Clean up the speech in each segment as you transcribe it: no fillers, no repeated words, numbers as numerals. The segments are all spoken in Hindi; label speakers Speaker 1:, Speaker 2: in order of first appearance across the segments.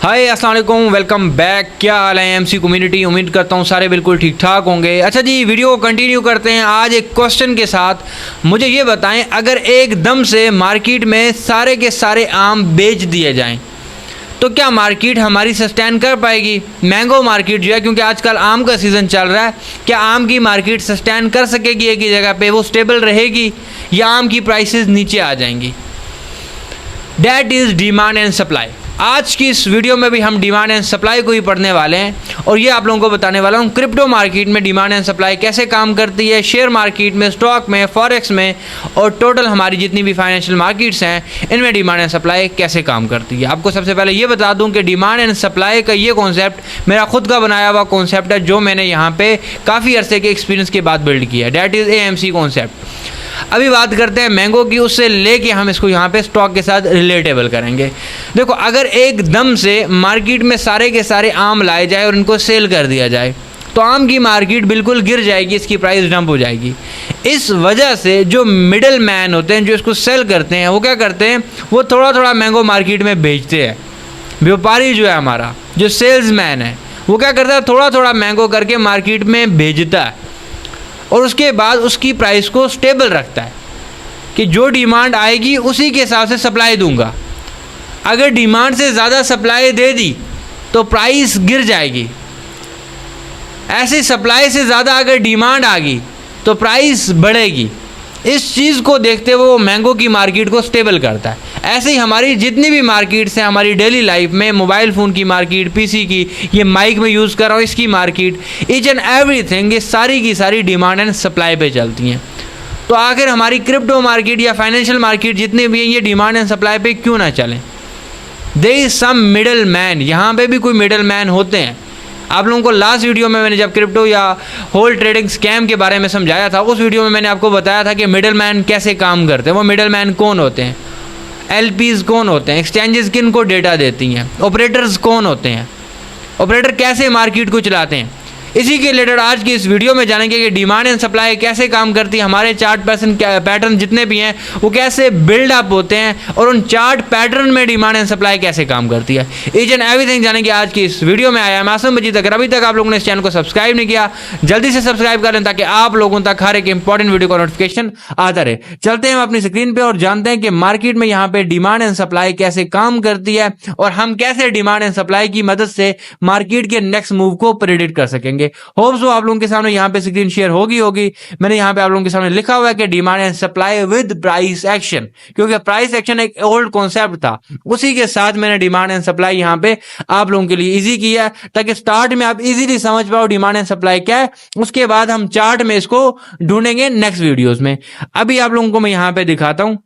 Speaker 1: हाय अस्सलाम वालेकुम, वेलकम बैक। क्या हाल है एमसी कम्युनिटी? उम्मीद करता हूँ सारे बिल्कुल ठीक ठाक होंगे। अच्छा जी, वीडियो को कंटिन्यू करते हैं आज एक क्वेश्चन के साथ। मुझे ये बताएं, अगर एकदम से मार्केट में सारे के सारे आम बेच दिए जाएं तो क्या मार्केट हमारी सस्टेन कर पाएगी? मैंगो मार्केट जो है, क्योंकि आजकल आम का सीज़न चल रहा है, क्या आम की मार्केट सस्टेन कर सकेगी? एक ही जगह पे वो स्टेबल रहेगी या आम की प्राइसेस नीचे आ जाएंगी? That is demand and supply. आज की इस वीडियो में भी हम डिमांड एंड सप्लाई को ही पढ़ने वाले हैं और ये आप लोगों को बताने वाला हूँ क्रिप्टो मार्केट में डिमांड एंड सप्लाई कैसे काम करती है, शेयर मार्केट में, स्टॉक में, फॉरेक्स में और टोटल हमारी जितनी भी फाइनेंशियल मार्केट्स हैं इनमें डिमांड एंड सप्लाई कैसे काम करती है। आपको सबसे पहले ये बता दूँ कि डिमांड एंड सप्लाई का ये कॉन्सेप्ट मेरा खुद का बनाया हुआ कॉन्सेप्ट है, जो मैंने यहाँ पे काफ़ी अरसे के एक्सपीरियंस के बाद बिल्ड किया है। That is AMC concept. अभी बात करते हैं मैंगो की, उससे लेके हम इसको यहाँ पे स्टॉक के साथ रिलेटेबल करेंगे। देखो, अगर एकदम से मार्केट में सारे के सारे आम लाए जाए और इनको सेल कर दिया जाए तो आम की मार्केट बिल्कुल गिर जाएगी, इसकी प्राइस डंप हो जाएगी। इस वजह से जो मिडल मैन होते हैं, जो इसको सेल करते हैं, वो क्या करते हैं, वो थोड़ा थोड़ा मैंगो मार्केट में बेचते हैं। व्यापारी जो है हमारा, जो सेल्स मैन है, वो क्या करता है, थोड़ा थोड़ा मैंगो करके मार्केट में भेजता है और उसके बाद उसकी प्राइस को स्टेबल रखता है कि जो डिमांड आएगी उसी के हिसाब से सप्लाई दूंगा। अगर डिमांड से ज़्यादा सप्लाई दे दी तो प्राइस गिर जाएगी। ऐसे सप्लाई से ज़्यादा अगर डिमांड आ गई तो प्राइस बढ़ेगी। इस चीज़ को देखते हुए वो मैंगो की मार्केट को स्टेबल करता है। ऐसे ही हमारी जितनी भी मार्केट्स हैं, हमारी डेली लाइफ में, मोबाइल फ़ोन की मार्केट, पीसी की, ये माइक में यूज़ कर रहा हूँ इसकी मार्केट, ईच एंड एवरीथिंग, ये सारी की सारी डिमांड एंड सप्लाई पे चलती हैं। तो आखिर हमारी क्रिप्टो मार्केट या फाइनेंशियल मार्केट जितने भी हैं, ये डिमांड एंड सप्लाई पे क्यों ना चलें? There is some middle man, यहाँ पे भी कोई मिडल मैन होते हैं। आप लोगों को लास्ट वीडियो में मैंने जब क्रिप्टो या होल ट्रेडिंग स्कैम के बारे में समझाया था, उस वीडियो में मैंने आपको बताया था कि मिडल मैन कैसे काम करते हैं। वो मिडल मैन कौन होते हैं, LPs कौन होते हैं, एक्सचेंजेस किन को डेटा देती हैं, ऑपरेटर्स कौन होते हैं, ऑपरेटर कैसे मार्केट को चलाते हैं। इसी के रिलेटेड आज की इस वीडियो में जानेंगे कि डिमांड एंड सप्लाई कैसे काम करती है, हमारे चार्ट पैटर्न जितने भी हैं वो कैसे बिल्ड अप होते हैं और उन चार्ट पैटर्न में डिमांड एंड सप्लाई कैसे काम करती है। ईच एंड एवरीथिंग जानेंगे आज की इस वीडियो में। आया मासूम मजीद। अगर अभी तक आप लोगों ने इस चैनल को सब्सक्राइब नहीं किया, जल्दी से सब्सक्राइब कर लें ताकि आप लोगों तक हर एक इंपॉर्टेंट वीडियो का नोटिफिकेशन आता रहे। चलते हैं हम अपनी स्क्रीन पर और जानते हैं कि मार्केट में यहाँ पे डिमांड एंड सप्लाई कैसे काम करती है और हम कैसे डिमांड एंड सप्लाई की मदद से मार्केट के नेक्स्ट मूव को प्रेडिक्ट कर सकेंगे। होप सो आप लोगों के सामने यहाँ पे स्क्रीन शेयर होगी। मैंने यहाँ पे आप लोगों के सामने लिखा हुआ है कि demand and supply with price action, क्योंकि प्राइस एक्शन एक ओल्ड कॉन्सेप्ट था, उसी के साथ मैंने डिमांड एंड सप्लाई यहाँ पे आप लोगों के लिए इजी किया है ताकि स्टार्ट में आप इजीली समझ पाओ डिमांड एंड सप्लाई क्या है। उसके बाद हम चार्ट में इसको ढूंढेंगे नेक्स्ट वीडियोज में। अभी आप लोगों को मैं यहाँ पे दिखाता हूँ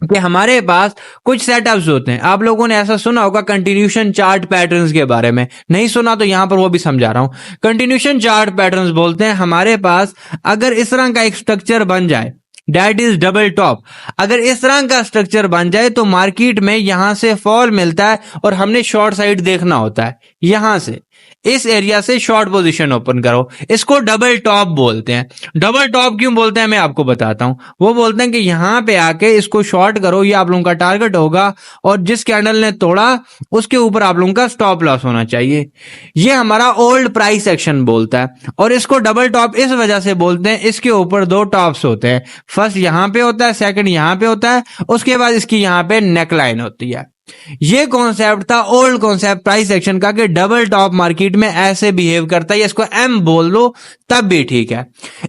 Speaker 1: कि हमारे पास कुछ सेटअप्स होते हैं। आप लोगों ने ऐसा सुना होगा कंटिन्यूशन चार्ट पैटर्न्स के बारे में, नहीं सुना तो यहां पर वो भी समझा रहा हूं। कंटिन्यूशन चार्ट पैटर्न्स बोलते हैं हमारे पास अगर इस तरह का एक स्ट्रक्चर बन जाए, दैट इज डबल टॉप, अगर इस तरह का स्ट्रक्चर बन जाए तो मार्केट में यहां से फॉल मिलता है और हमने शॉर्ट साइड देखना होता है। यहां से इस एरिया से शॉर्ट पोजीशन ओपन करो, इसको डबल टॉप बोलते हैं। डबल टॉप क्यों बोलते हैं मैं आपको बताता हूं। वो बोलते हैं कि यहां पे आके इसको शॉर्ट करो, ये आप लोगों का टारगेट होगा और जिस कैंडल ने तोड़ा उसके ऊपर आप लोगों का स्टॉप लॉस होना चाहिए। ये हमारा ओल्ड प्राइस एक्शन बोलता है और इसको डबल टॉप इस वजह से बोलते हैं, इसके ऊपर दो टॉप्स होते हैं। फर्स्ट यहां पे होता है, सेकंड यहां पे होता है, उसके बाद इसकी यहां पे नेकलाइन होती है। ये कॉन्सेप्ट था ओल्ड कॉन्सेप्ट प्राइस एक्शन का कि डबल टॉप मार्केट में ऐसे बिहेव करता है, इसको M बोल दो तब भी ठीक है।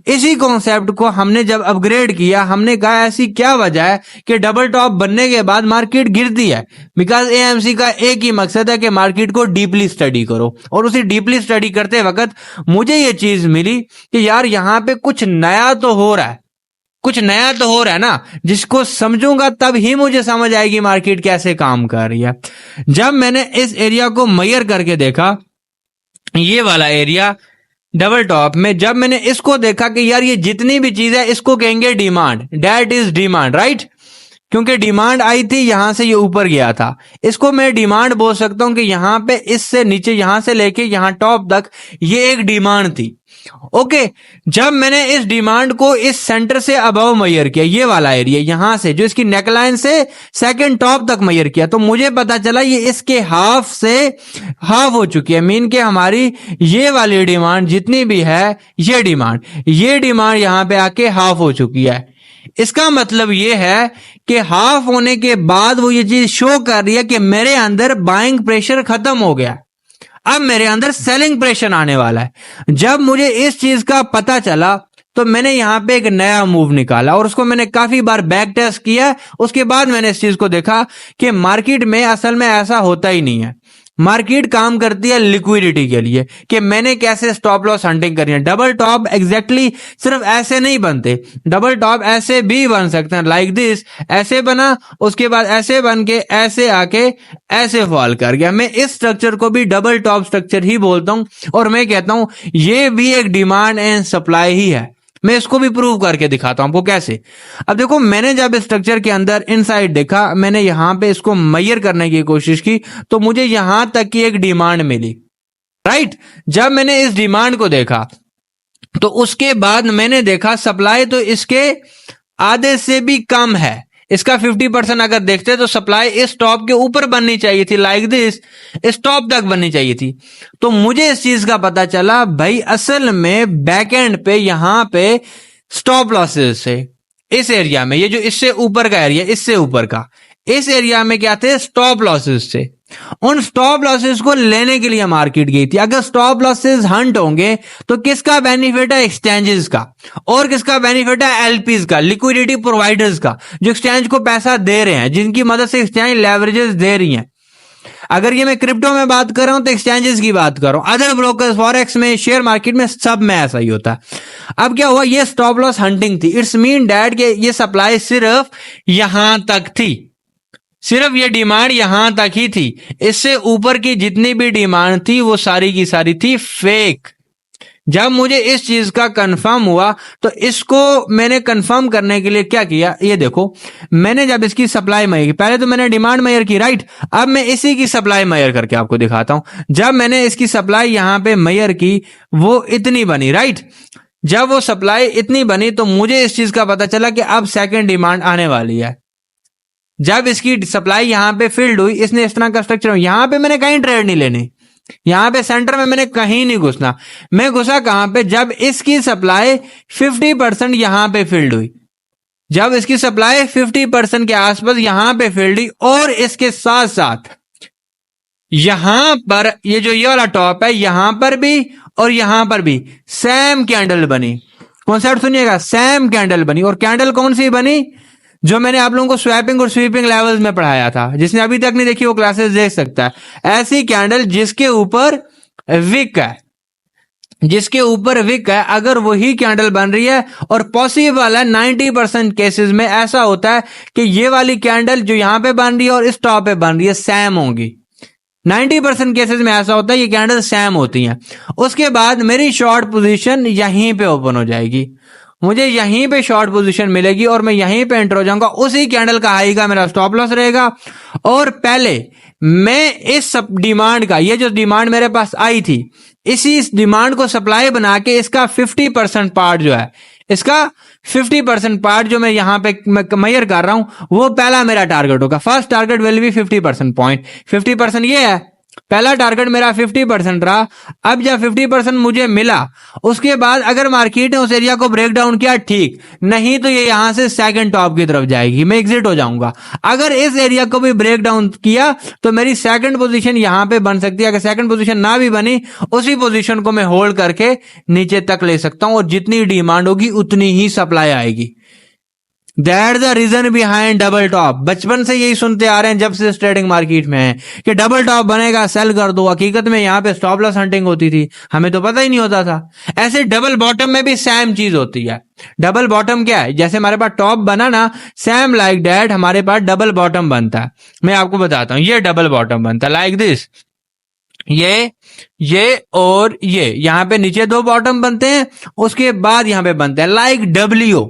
Speaker 1: इसी कॉन्सेप्ट को हमने जब अपग्रेड किया, हमने कहा ऐसी क्या वजह है कि डबल टॉप बनने के बाद मार्केट गिरती है। बिकॉज AMC का एक ही मकसद है कि मार्केट को डीपली स्टडी करो और उसी डीपली स्टडी करते वक्त मुझे ये चीज मिली कि यार यहाँ पे कुछ नया तो हो रहा है, कुछ नया तो हो रहा है ना, जिसको समझूंगा तब ही मुझे समझ आएगी मार्केट कैसे काम कर रही है। जब मैंने इस एरिया को मेजर करके देखा, ये वाला एरिया डबल टॉप में, जब मैंने इसको देखा कि यार ये जितनी भी चीज है इसको कहेंगे demand, that is demand, right? क्योंकि डिमांड आई थी, यहां से ये ऊपर गया था, इसको मैं डिमांड बोल सकता हूं कि यहां पे इससे नीचे, यहां से लेके यहां टॉप तक ये एक डिमांड थी। ओके, जब मैंने इस डिमांड को इस सेंटर से अबव मेजर किया, ये वाला एरिया यहां से जो इसकी नेकलाइन से सेकंड टॉप तक मेजर किया, तो मुझे पता चला ये इसके हाफ से हाफ हो चुकी है। मीन के हमारी ये वाली डिमांड जितनी भी है, ये डिमांड यहां पे आके हाफ हो चुकी है। इसका मतलब ये है कि हाफ होने के बाद वो ये चीज शो कर रही है कि मेरे अंदर बाइंग प्रेशर खत्म हो गया, अब मेरे अंदर सेलिंग प्रेशर आने वाला है। जब मुझे इस चीज का पता चला तो मैंने यहां पे एक नया मूव निकाला और उसको मैंने काफी बार बैक टेस्ट किया। उसके बाद मैंने इस चीज को देखा कि मार्केट में असल में ऐसा होता ही नहीं है। मार्केट काम करती है लिक्विडिटी के लिए कि मैंने कैसे स्टॉप लॉस हंटिंग करनी है। डबल टॉप एग्जैक्टली सिर्फ ऐसे नहीं बनते, डबल टॉप ऐसे भी बन सकते हैं, लाइक दिस। ऐसे बना, उसके बाद ऐसे बन के ऐसे आके ऐसे फॉल कर गया। मैं इस स्ट्रक्चर को भी डबल टॉप स्ट्रक्चर ही बोलता हूं और मैं कहता हूं ये भी एक डिमांड एंड सप्लाई ही है। मैं इसको भी प्रूव करके दिखाता हूं आपको कैसे। अब देखो, मैंने जब स्ट्रक्चर के अंदर इनसाइड देखा, मैंने यहां पे इसको मेजर करने की कोशिश की तो मुझे यहां तक की एक डिमांड मिली, राइट। जब मैंने इस डिमांड को देखा तो उसके बाद मैंने देखा सप्लाई तो इसके आधे से भी कम है। इसका 50% अगर देखते तो सप्लाई इस टॉप के ऊपर बननी चाहिए थी, लाइक दिस, इस टॉप तक बननी चाहिए थी। तो मुझे इस चीज का पता चला भाई असल में बैक एंड पे यहां पे स्टॉप लॉसेस से इस एरिया में, ये जो इससे ऊपर का एरिया, इससे ऊपर का इस एरिया में क्या थे, स्टॉप लॉसेस से। उन स्टॉप लॉसेस को लेने के लिए मार्केट गई थी। अगर स्टॉप लॉसेस हंट होंगे तो किसका बेनिफिट है, एक्सचेंजेस का। और किसका बेनिफिट है, एलपीज का, लिक्विडिटी प्रोवाइडर्स का, जो एक्सचेंज को पैसा दे रहे हैं, जिनकी मदद से एक्सचेंज लेवरेजेस दे रही हैं। अगर ये मैं क्रिप्टो में बात कर रहा हूं तो एक्सचेंजेस की बात कर रहा हूं, अदर ब्रोकर्स, फॉरेक्स में, शेयर मार्केट में, सब में ऐसा ही होता है। अब क्या हुआ, ये स्टॉप लॉस हंटिंग थी। इट्स मीन डैट कि ये सप्लाई सिर्फ यहां तक थी, सिर्फ ये डिमांड यहां तक ही थी। इससे ऊपर की जितनी भी डिमांड थी वो सारी की सारी थी फेक। जब मुझे इस चीज का कंफर्म हुआ तो इसको मैंने कंफर्म करने के लिए क्या किया, ये देखो, मैंने जब इसकी सप्लाई मेजर की, पहले तो मैंने डिमांड मेजर की, राइट। अब मैं इसी की सप्लाई मेजर करके आपको दिखाता हूं। जब मैंने इसकी सप्लाई यहां पे मेजर की वो इतनी बनी, राइट। जब वो सप्लाई इतनी बनी तो मुझे इस चीज का पता चला कि अब सेकेंड डिमांड आने वाली है। जब इसकी सप्लाई यहां पे फिल्ड हुई, इसने इस तरह का स्ट्रक्चर, यहां पे मैंने कहीं ट्रेड नहीं लेनी, यहां पे सेंटर में मैंने कहीं नहीं घुसना। मैं घुसा कहां पे, जब इसकी सप्लाई 50% यहां पे फिल्ड हुई, जब इसकी सप्लाई 50% के आसपास यहां पे फिल्ड हुई और इसके साथ साथ यहां पर ये जो ये वाला टॉप है, यहां पर भी और यहां पर भी सेम कैंडल बनी। कॉन्सेप्ट सुनिएगा, सेम कैंडल बनी। और कैंडल कौन सी बनी, जो मैंने आप लोगों को स्वैपिंग और स्वीपिंग लेवल्स में पढ़ाया था। जिसने अभी तक नहीं देखी वो क्लासेस देख सकता है। ऐसी कैंडल जिसके ऊपर विक है, जिसके ऊपर विक है, अगर वही कैंडल बन रही है, और पॉसिबल है 90% केसेस में ऐसा होता है कि ये वाली कैंडल जो यहां पे बन रही है और इस टॉप पे बन रही है सेम होंगी। 90% केसेस में ऐसा होता है, ये कैंडल सेम होती हैं। उसके बाद मेरी शॉर्ट पोजीशन यहीं पे ओपन हो जाएगी, मुझे यहीं पे शॉर्ट पोजीशन मिलेगी और मैं यहीं पे एंटर हो जाऊंगा। उसी कैंडल का हाई का मेरा स्टॉप लॉस रहेगा। और पहले मैं इस सब डिमांड का, ये जो डिमांड मेरे पास आई थी, इसी डिमांड को सप्लाई बना के इसका 50% पार्ट जो है, इसका 50% पार्ट जो मैं यहां पे मेजर कर रहा हूं, वो पहला मेरा टारगेट होगा। First target will be 50% point. 50% ये है, पहला टारगेट मेरा 50% रहा। अब जब 50% मुझे मिला, उसके बाद अगर मार्केट ने उस एरिया को ब्रेक डाउन किया, ठीक, नहीं तो ये यहां से सेकंड टॉप की तरफ जाएगी, मैं एग्जिट हो जाऊंगा। अगर इस एरिया को भी ब्रेक डाउन किया तो मेरी सेकंड पोजीशन यहां पे बन सकती है। अगर सेकंड पोजीशन ना भी बनी, उसी पोजीशन को मैं होल्ड करके नीचे तक ले सकता हूं और जितनी डिमांड होगी उतनी ही सप्लाई आएगी। That's the reason behind double top. बचपन से यही सुनते आ रहे हैं जब से ट्रेडिंग मार्केट में है कि डबल टॉप बनेगा, सेल कर दो। हकीकत में यहाँ पे स्टॉप लॉस हंटिंग होती थी, हमें तो पता ही नहीं होता था। ऐसे डबल बॉटम में भी सेम चीज होती है। डबल बॉटम क्या है, जैसे हमारे पास टॉप बना ना, सेम लाइक दैट हमारे पास डबल बॉटम बनता है। मैं आपको बताता हूं, ये डबल बॉटम बनता है लाइक दिस, ये और ये, यहां पे नीचे दो बॉटम बनते हैं, उसके बाद यहां पे बनता है लाइक डब्ल्यू।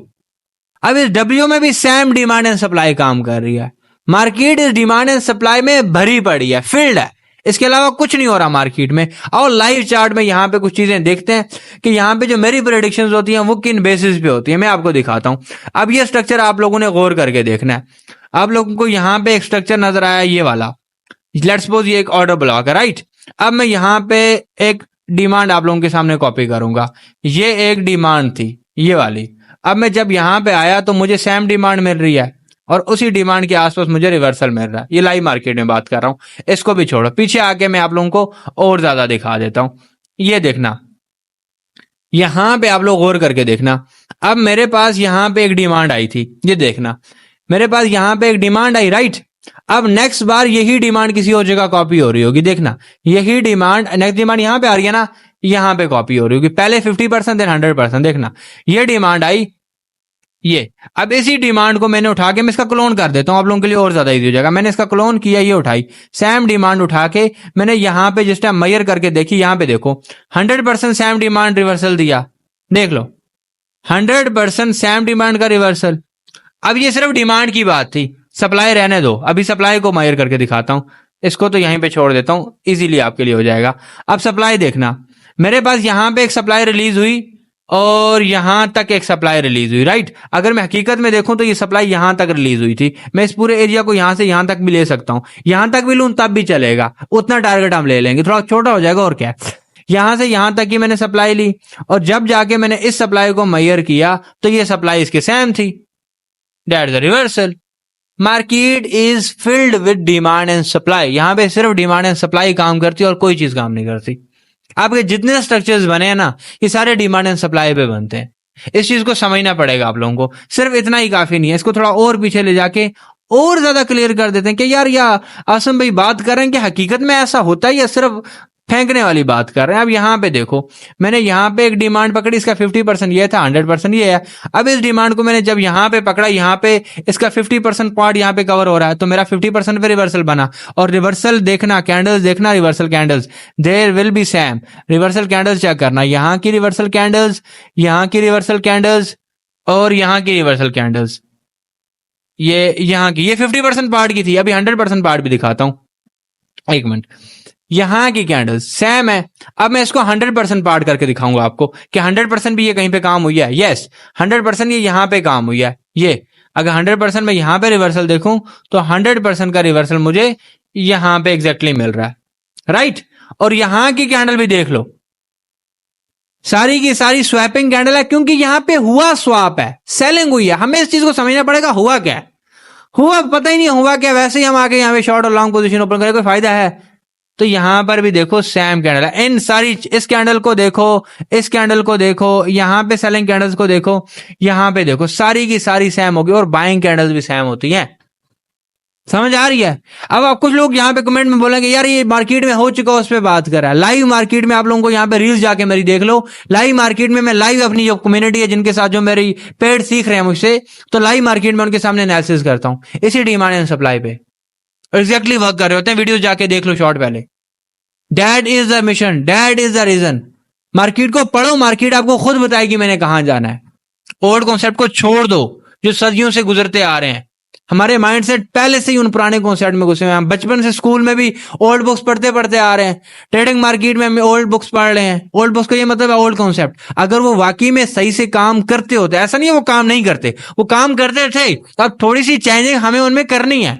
Speaker 1: अब इस डब्ल्यू में भी सेम डिमांड एंड सप्लाई काम कर रही है। मार्केट इस डिमांड एंड सप्लाई में भरी पड़ी है, फील्ड है। इसके अलावा कुछ नहीं हो रहा मार्केट में। और लाइव चार्ट में यहाँ पे कुछ चीजें देखते हैं कि यहाँ पे जो मेरी प्रेडिक्शंस होती हैं वो किन बेसिस पे होती है, मैं आपको दिखाता हूँ। अब ये स्ट्रक्चर आप लोगों ने गौर करके देखना है। आप लोगों को यहाँ पे एक स्ट्रक्चर नजर आया, ये वाला, लेट्स सपोज ये एक ऑर्डर ब्लॉक है, राइट। अब मैं यहाँ पे एक डिमांड आप लोगों के सामने कॉपी करूंगा, ये एक डिमांड थी ये वाली। अब मैं जब यहाँ पे आया तो मुझे सेम डिमांड मिल रही है और उसी डिमांड के आसपास मुझे रिवर्सल मिल रहा है। ये लाइव मार्केट में बात कर रहा हूं, इसको भी छोड़ो, पीछे आके मैं आप लोगों को और ज्यादा दिखा देता हूं। ये देखना, यहां पे आप लोग गौर करके देखना। अब मेरे पास यहां पे एक डिमांड आई थी, ये देखना, मेरे पास यहां पे एक डिमांड आई, राइट। अब नेक्स्ट बार यही डिमांड किसी और जगह कॉपी हो रही होगी, देखना यही डिमांड, नेक्स्ट डिमांड यहां पे आ रही है ना, यहां पे कॉपी हो रही होगी। पहले 50% देन 100%, देखना ये डिमांड आई, ये। अब इसी डिमांड को मैंने उठा के मैं इसका क्लोन कर देता हूं आप लोगों के लिए और ज्यादा इजी हो जाएगा। मैंने इसका क्लोन किया, ये उठाई, सेम डिमांड उठा के मैंने यहां पे जिस टाइम मेजर करके देखी, यहां पे देखो 100% सेम डिमांड रिवर्सल दिया, देख लो 100% सेम डिमांड का रिवर्सल। अब ये सिर्फ डिमांड की बात थी, सप्लाई रहने दो, अभी सप्लाई को मेजर करके दिखाता हूं। इसको तो यहीं पे छोड़ देता हूं, इजीली आपके लिए हो जाएगा। अब सप्लाई देखना, मेरे पास यहां पे एक सप्लाई रिलीज हुई और यहां तक एक सप्लाई रिलीज हुई, राइट। अगर मैं हकीकत में देखूं तो ये सप्लाई यहां तक रिलीज हुई थी। मैं इस पूरे एरिया को यहां से यहां तक भी ले सकता हूं, यहां तक भी लूं तब भी चलेगा, उतना टारगेट हम ले लेंगे, थोड़ा छोटा हो जाएगा और क्या। यहां से यहां तक ही मैंने सप्लाई ली और जब जाके मैंने इस सप्लाई को मेजर किया तो ये सप्लाई इसके सेम थी, that's the reversal. Market is filled with demand and supply. यहां पे सिर्फ डिमांड एंड सप्लाई काम करती है और कोई चीज काम नहीं करती। आपके जितने स्ट्रक्चर्स बने हैं ना, ये सारे डिमांड एंड सप्लाई पे बनते हैं। इस चीज को समझना पड़ेगा आप लोगों को, सिर्फ इतना ही काफी नहीं है। इसको थोड़ा और पीछे ले जाके और ज्यादा क्लियर कर देते हैं कि यार आसम भाई बात कर रहे हैं कि हकीकत में ऐसा होता है या सिर्फ फेंकने वाली बात कर रहे हैं। अब यहां पे देखो, मैंने यहां पे एक डिमांड पकड़ी, इसका 50% ये था, 100% ये है। अब इस डिमांड को मैंने जब यहां पे पकड़ा, यहां पे इसका 50% पार्ट यहां पे कवर हो रहा है, तो मेरा 50% पे रिवर्सल बना। और रिवर्सल देखना, कैंडल्स देखना, reversal candles there will be same. Reversal candles check करना, यहां की रिवर्सल कैंडल्स, यहां की रिवर्सल कैंडल्स और यहां की रिवर्सल कैंडल्स, ये यहां की, ये 50% पार्ट की थी। अभी 100% पार्ट भी दिखाता हूं, एक मिनट। यहां की कैंडल्स सेम है। अब मैं इसको 100% पार्ट करके दिखाऊंगा आपको कि 100% भी ये कहीं पे काम हुई है। यस, 100% ये यहां पे काम हुई है। ये अगर 100% मैं यहां पे रिवर्सल देखूं तो 100% का रिवर्सल मुझे यहां पे एग्जैक्टली मिल रहा है, राइट। और यहां की कैंडल भी देख लो, सारी की सारी स्वैपिंग कैंडल है, क्योंकि यहां पे हुआ स्वैप है, सेलिंग हुई है। हमें इस चीज को समझना पड़ेगा, हुआ क्या है, हुआ पता ही नहीं हुआ क्या। वैसे ही हम आके यहाँ पे शॉर्ट और लॉन्ग पोजीशन ओपन करें, कोई फायदा है? तो यहां पर भी देखो सेम कैंडल है। इन सारी, इस कैंडल को देखो, इस कैंडल को देखो, यहां पे सेलिंग कैंडल्स को देखो, यहां पे देखो, सारी की सारी सेम होगी और बाइंग कैंडल्स भी सेम होती हैं। समझ आ रही है? अब आप कुछ लोग यहाँ पे कमेंट में बोलेंगे यार ये मार्केट में हो चुका, उस पर बात कर रहा है। लाइव मार्केट में आप लोगों को यहाँ पे रील्स जाके मेरी देख लो। लाइव मार्केट में मैं लाइव अपनी जो कम्युनिटी है, जिनके साथ जो मेरी पेड सीख रहे हैं मुझसे, तो लाइव मार्केट में उनके सामने एनालिसिस करता हूं इसी डिमांड एंड सप्लाई पे, एग्जैक्टली वर्क कर रहे होते हैं। वीडियो जाके देख लो शॉर्ट पहले। That is the mission, that is the reason. Market को पढ़ो, मार्केट आपको खुद बताएगी मैंने कहां जाना है। ओल्ड कॉन्सेप्ट को छोड़ दो जो सदियों से गुजरते आ रहे हैं। हमारे माइंडसेट पहले से ही उन पुराने कॉन्सेप्ट में घुसे हुए हैं। हम बचपन से स्कूल में भी ओल्ड बुक्स पढ़ते पढ़ते आ रहे हैं। ट्रेडिंग मार्केट में हम ओल्ड बुक्स पढ़ रहे हैं। ओल्ड बुक्स का ये मतलब है ओल्ड कॉन्सेप्ट। अगर वो वाकई में सही से काम करते होते, ऐसा नहीं है वो काम नहीं करते, वो काम करते थे। अब थोड़ी सी चेंजिंग हमें उनमें करनी है,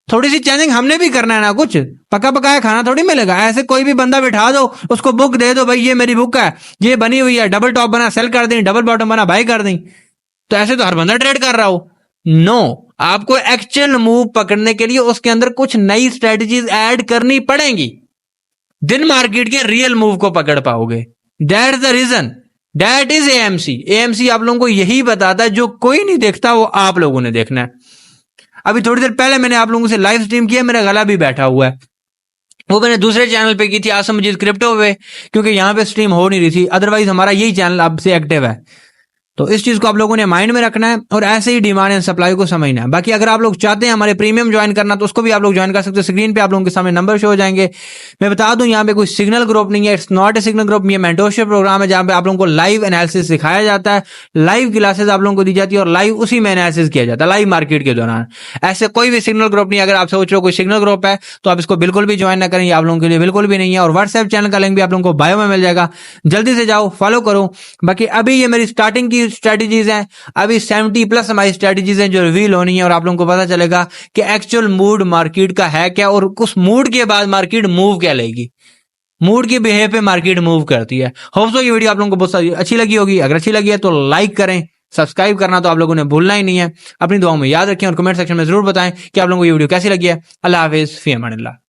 Speaker 1: थोड़ी सी चेंजिंग हमने भी करना है ना। कुछ पका पकाया खाना थोड़ी मिलेगा। ऐसे कोई भी बंदा बिठा दो, उसको बुक दे दो, भाई ये मेरी बुक है, ये बनी हुई है, डबल टॉप बना सेल कर दी, डबल बॉटम बना बाय कर दी, तो ऐसे तो हर बंदा ट्रेड कर रहा हो। नो, आपको एक्चुअल मूव पकड़ने के लिए उसके अंदर कुछ नई स्ट्रेटजीज ऐड करनी पड़ेंगी, दिन मार्केट के रियल मूव को पकड़ पाओगे। That is the reason, that is AMC. AMC आप लोगों को यही बताता है, जो कोई नहीं देखता वो आप लोगों ने देखना है। अभी थोड़ी देर पहले मैंने आप लोगों से लाइव स्ट्रीम किया, मेरा गला भी बैठा हुआ है। वो मैंने दूसरे चैनल पे की थी, आसम मजीद क्रिप्टो पे, क्योंकि यहां पे स्ट्रीम हो नहीं रही थी। अदरवाइज हमारा यही चैनल अब से एक्टिव है। तो इस चीज को आप लोगों ने माइंड में रखना है और ऐसे ही डिमांड एंड सप्लाई को समझना है। बाकी अगर आप लोग चाहते हैं हमारे प्रीमियम ज्वाइन करना तो उसको भी आप लोग ज्वाइन कर सकते हैं। स्क्रीन पे आप लोगों के सामने नंबर शो हो जाएंगे। मैं बता दूं यहाँ पे कोई सिग्नल ग्रुप नहीं है, it's not a signal group. ये मेंटरशिप प्रोग्राम है जहाँ पे आप लोगों को लाइव एनालिसिस सिखाया जाता है, लाइव क्लासेस आप लोगों को दी जाती है और लाइव उसी में एनालिसिस किया जाता है लाइव मार्केट के दौरान। ऐसे कोई भी सिग्नल ग्रुप नहीं। अगर आप सोच रहे हो कोई सिग्नल ग्रुप है तो आप इसको बिल्कुल भी ज्वाइन ना करें, आप लोगों के लिए बिल्कुल भी नहीं है। और व्हाट्सएप चैनल का लिंक भी आप लोगों को बायो में मिल जाएगा, जल्दी से जाओ फॉलो करो। बाकी अभी ये मेरी स्टार्टिंग की स्ट्रेटेजीज हैं, अभी 70+ हमारी स्ट्रेटेजीज हैं जो रिवील होनी है और आप लोगों को पता चलेगा कि एक्चुअल मूड मार्केट का है क्या और उस मूड के बाद मार्केट मूव क्या लेगी। मूड के बिहेव पे मार्केट मूव करती है। होप सो ये वीडियो आप लोगों को बहुत अच्छी लगी होगी। अगर अच्छी लगी है तो लाइक करें, सब्सक्राइब करना तो आप लोगों ने भूलना ही नहीं है। अपनी दुआओं में याद रखें और कमेंट सेक्शन में जरूर बताएं कि आप लोगों को ये वीडियो कैसी लगी है। अल्लाह हाफिज, फी अमानिल्लाह।